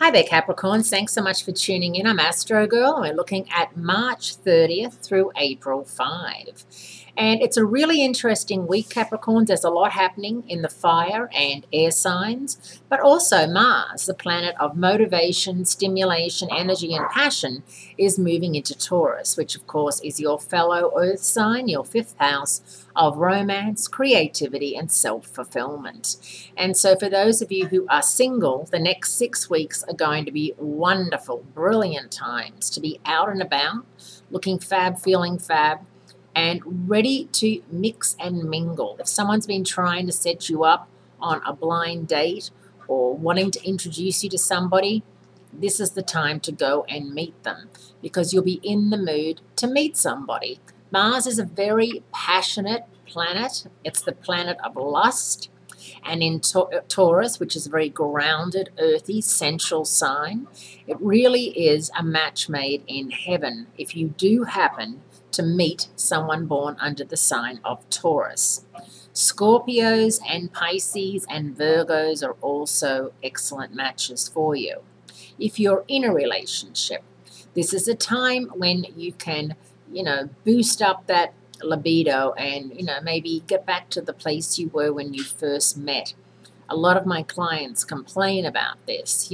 Hi there, Capricorns. Thanks so much for tuning in. I'm Astrogirl, and we're looking at March 30th through April 5. And it's a really interesting week, Capricorns. There's a lot happening in the fire and air signs, but also Mars, the planet of motivation, stimulation, energy, and passion, is moving into Taurus, which, of course, is your fellow Earth sign, your fifth house of romance, creativity, and self-fulfillment. And so for those of you who are single, the next 6 weeks are going to be wonderful, brilliant times to be out and about, looking fab, feeling fab, and ready to mix and mingle. If someone's been trying to set you up on a blind date or wanting to introduce you to somebody, this is the time to go and meet them because you'll be in the mood to meet somebody. Mars is a very passionate planet. It's the planet of lust. And in Taurus, which is a very grounded, earthy, sensual sign, it really is a match made in heaven if you do happen to meet someone born under the sign of Taurus. Scorpios and Pisces and Virgos are also excellent matches for you. If you're in a relationship, this is a time when you can, boost up that libido and, maybe get back to the place you were when you first met. A lot of my clients complain about this,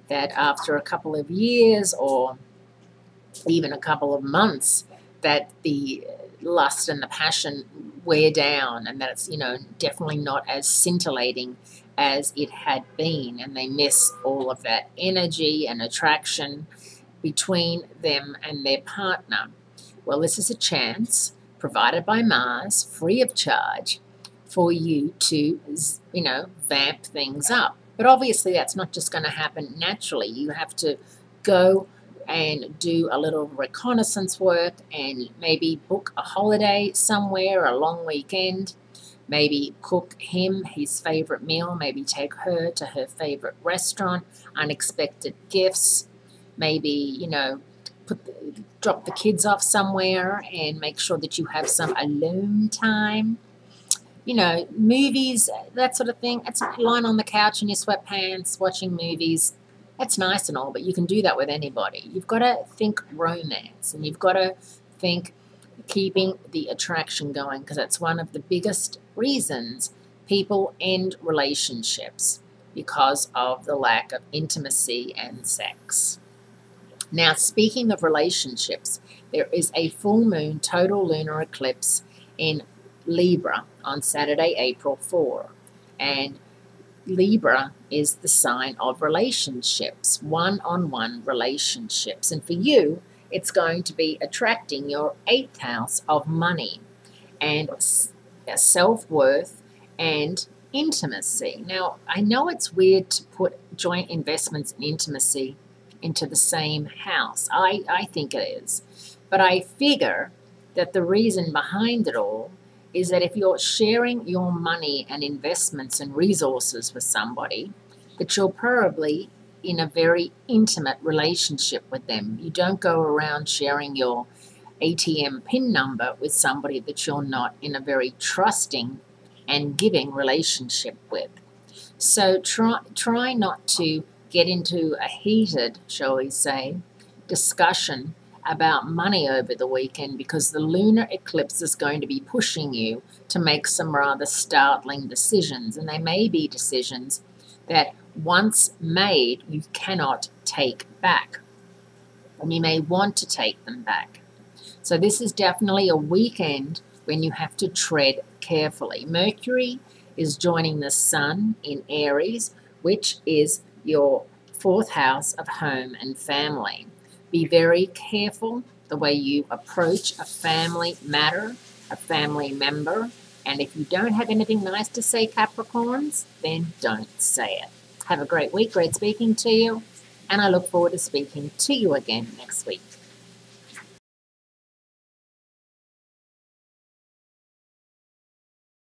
that after a couple of years or even a couple of months, that the lust and the passion wear down and that it's, definitely not as scintillating as it had been, and they miss all of that energy and attraction between them and their partner. Well, this is a chance provided by Mars, free of charge, for you to, vamp things up. But obviously that's not just going to happen naturally. You have to go and do a little reconnaissance work and maybe book a holiday somewhere, a long weekend, maybe cook him his favorite meal, maybe take her to her favorite restaurant, unexpected gifts, maybe, drop the kids off somewhere and make sure that you have some alone time. Movies, that sort of thing. It's lying on the couch in your sweatpants, watching movies. That's nice and all, but you can do that with anybody. You've got to think romance, and you've got to think keeping the attraction going, because that's one of the biggest reasons people end relationships, because of the lack of intimacy and sex. Now, speaking of relationships, there is a full moon total lunar eclipse in Libra on Saturday, April 4. And Libra is the sign of relationships, one-on-one relationships. And for you, it's going to be attracting your 8th house of money and self-worth and intimacy. Now, I know it's weird to put joint investments and intimacy into the same house. I think it is. But I figure that the reason behind it all is that if you're sharing your money and investments and resources with somebody, that you're probably in a very intimate relationship with them. You don't go around sharing your ATM PIN number with somebody that you're not in a very trusting and giving relationship with. So try not to get into a heated, shall we say, discussion about money over the weekend, because the lunar eclipse is going to be pushing you to make some rather startling decisions, and they may be decisions that once made you cannot take back, and you may want to take them back. So this is definitely a weekend when you have to tread carefully. Mercury is joining the Sun in Aries, which is your 4th house of home and family. Be very careful the way you approach a family matter, a family member, and if you don't have anything nice to say, Capricorns, then don't say it. Have a great week, great speaking to you, and I look forward to speaking to you again next week.